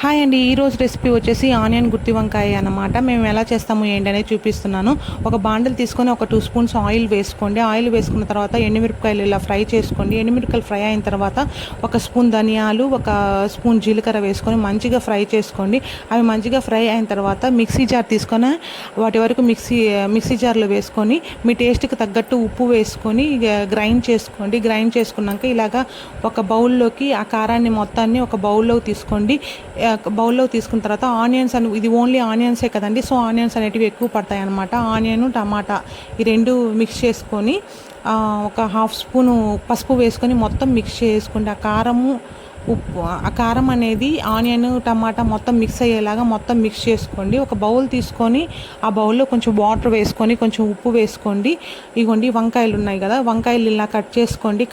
Hi అండి. ఈరోజు recipe వచ్చేసి ఆనియన్ గుత్తి వంకాయ అన్నమాట. మేము ఎలా చేస్తాము ఏంటి అనేది చూపిస్తున్నాను. ఒక బాండిల్ తీసుకొని ఒక 2 స్పూన్స్ ఆయిల్ వేసుకోండి. ఆయిల్ వేసుకున్న తర్వాత ఎండుమిరపకాయలు ఇలా ఫ్రై చేసుకోండి. ఎండుమిరపకాయలు ఫ్రై అయిన తర్వాత ఒక స్పూన్ ధనియాలు, ఒక స్పూన్ జీలకర్ర వేసుకొని మంచిగా ఫ్రై చేసుకోండి. అవి మంచిగా ఫ్రై అయిన తర్వాత మిక్సీ జార్ తీసుకొని వాటి వరకు మిక్సీ జార్లో వేసుకొని మీ టేస్ట్కి తగ్గట్టు ఉప్పు వేసుకొని గ్రైండ్ చేసుకోండి. గ్రైండ్ చేసుకున్నాక ఇలాగా ఒక బౌల్లోకి ఆ కారాన్ని మొత్తాన్ని ఒక బౌల్లోకి తీసుకోండి. బౌల్లో తీసుకున్న తర్వాత ఆనియన్స్ అని, ఇది ఓన్లీ ఆనియన్సే కదండి, సో ఆనియన్స్ అనేటివి ఎక్కువ పడతాయి అన్నమాట. ఆనియన్ టమాటా ఈ రెండు మిక్స్ చేసుకొని ఒక హాఫ్ స్పూను పసుపు వేసుకొని మొత్తం మిక్స్ చేసుకోండి. ఆ కారము ఉప్పు, ఆ కారం అనేది ఆనియన్ టమాటా మొత్తం మిక్స్ అయ్యేలాగా మొత్తం మిక్స్ చేసుకోండి. ఒక బౌల్ తీసుకొని ఆ బౌల్లో కొంచెం వాటర్ వేసుకొని కొంచెం ఉప్పు వేసుకోండి. ఇగోండి వంకాయలు ఉన్నాయి కదా, వంకాయలు ఇలా కట్ చేసుకొని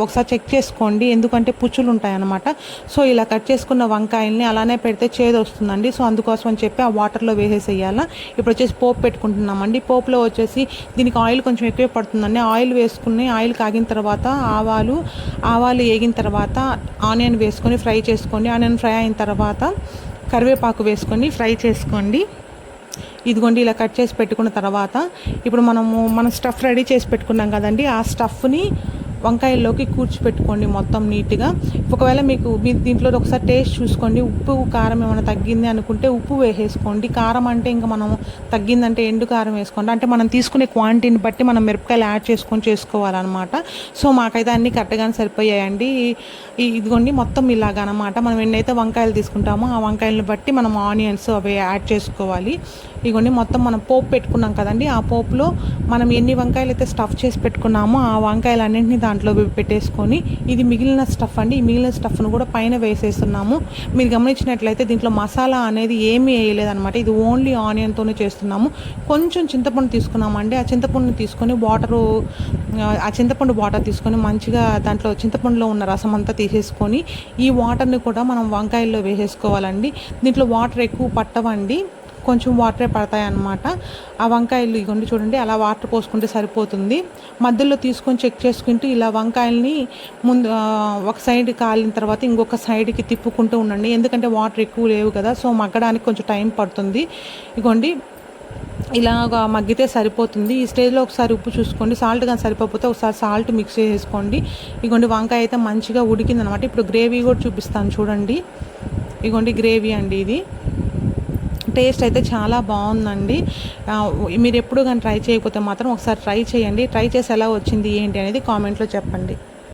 ఒకసారి చెక్ చేసుకోండి, ఎందుకంటే పుచ్చులు ఉంటాయి అన్నమాట. సో ఇలా కట్ చేసుకున్న వంకాయల్ని అలానే పెడితే చేదు వస్తుందండి. సో అందుకోసం అని చెప్పి ఆ వాటర్లో వేసేసేయాల. ఇప్పుడు వచ్చేసి పోపు పెట్టుకుంటున్నామండి. పోపులో వచ్చేసి దీనికి ఆయిల్ కొంచెం ఎక్కువ పడుతుందండి. ఆయిల్ వేసుకుని ఆయిల్ కాగిన తర్వాత ఆవాలు వేగిన తర్వాత ఆనియన్ వేసుకొని ఫ్రై చేసుకోండి. ఆనియన్ ఫ్రై అయిన తర్వాత కరివేపాకు వేసుకొని ఫ్రై చేసుకోండి. ఇదిగోండి ఇలా కట్ చేసి పెట్టుకున్న తర్వాత ఇప్పుడు మనం స్టఫ్ రెడీ చేసి పెట్టుకున్నాం కదండి, ఆ స్టఫ్ని వంకాయల్లోకి కూర్చిపెట్టుకోండి మొత్తం నీట్గా. ఒకవేళ మీ దీంట్లో ఒకసారి టేస్ట్ చూసుకోండి, ఉప్పు కారం ఏమైనా తగ్గింది అనుకుంటే ఉప్పు వేసేసుకోండి. కారం అంటే ఇంకా మనం తగ్గిందంటే ఎండు కారం వేసుకోండి. అంటే మనం తీసుకునే క్వాంటిటీని బట్టి మనం మిరపకాయలు యాడ్ చేసుకోవాలన్నమాట. సో మాకైతే అన్నీ కరెక్ట్గానే సరిపోయాయండి. ఇదిగోండి మొత్తం ఇలాగనమాట. మనం ఎన్నైతే వంకాయలు తీసుకుంటామో ఆ వంకాయలను బట్టి మనం ఆనియన్స్ అవి యాడ్ చేసుకోవాలి. ఇదిగోండి మొత్తం మనం పోపు పెట్టుకున్నాం కదండి, ఆ పోపులో మనం ఎన్ని వంకాయలు అయితే స్టఫ్ చేసి పెట్టుకున్నామో ఆ వంకాయలు అన్నింటినీ దాంట్లో పెట్టేసుకొని, ఇది మిగిలిన స్టఫ్ అండి, ఈ మిగిలిన స్టఫ్ను కూడా పైన వేసేస్తున్నాము. మీరు గమనించినట్లయితే దీంట్లో మసాలా అనేది ఏమీ వేయలేదన్నమాట. ఇది ఓన్లీ ఆనియన్తోనే చేస్తున్నాము. కొంచెం చింతపండు తీసుకున్నామండి. ఆ చింతపండుని తీసుకొని చింతపండు వాటర్ తీసుకొని మంచిగా దాంట్లో చింతపండులో ఉన్న రసం అంతా తీసేసుకొని ఈ వాటర్ని కూడా మనం వంకాయల్లో వేసేసుకోవాలండి. దీంట్లో వాటర్ ఎక్కువ పట్టవండి, కొంచెం వాటరే పడతాయి అన్నమాట. ఆ వంకాయలు ఇగోండి చూడండి, అలా వాటర్ పోసుకుంటే సరిపోతుంది. మధ్యలో తీసుకొని చెక్ చేసుకుంటూ ఇలా వంకాయల్ని ముందు ఒక సైడ్ కాలిన తర్వాత ఇంకొక సైడ్కి తిప్పుకుంటూ ఉండండి, ఎందుకంటే వాటర్ ఎక్కువ లేవు కదా, సో మగ్గడానికి కొంచెం టైం పడుతుంది. ఇగోండి ఇలాగా మగ్గితే సరిపోతుంది. ఈ స్టేజ్లో ఒకసారి ఉప్పు చూసుకోండి, సాల్ట్ కానీ సరిపోతే ఒకసారి సాల్ట్ మిక్స్ చేసుకోండి. ఇగోండి వంకాయ అయితే మంచిగా ఉడికిందనమాట. ఇప్పుడు గ్రేవీ కూడా చూపిస్తాను చూడండి. ఇగోండి గ్రేవీ అండి, ఇది టేస్ట్ అయితే చాలా బాగుందండి. మీరు ఎప్పుడు కానీ ట్రై చేయకపోతే మాత్రం ఒకసారి ట్రై చేయండి. ట్రై చేసి ఎలా వచ్చింది ఏంటి అనేది కామెంట్లో చెప్పండి.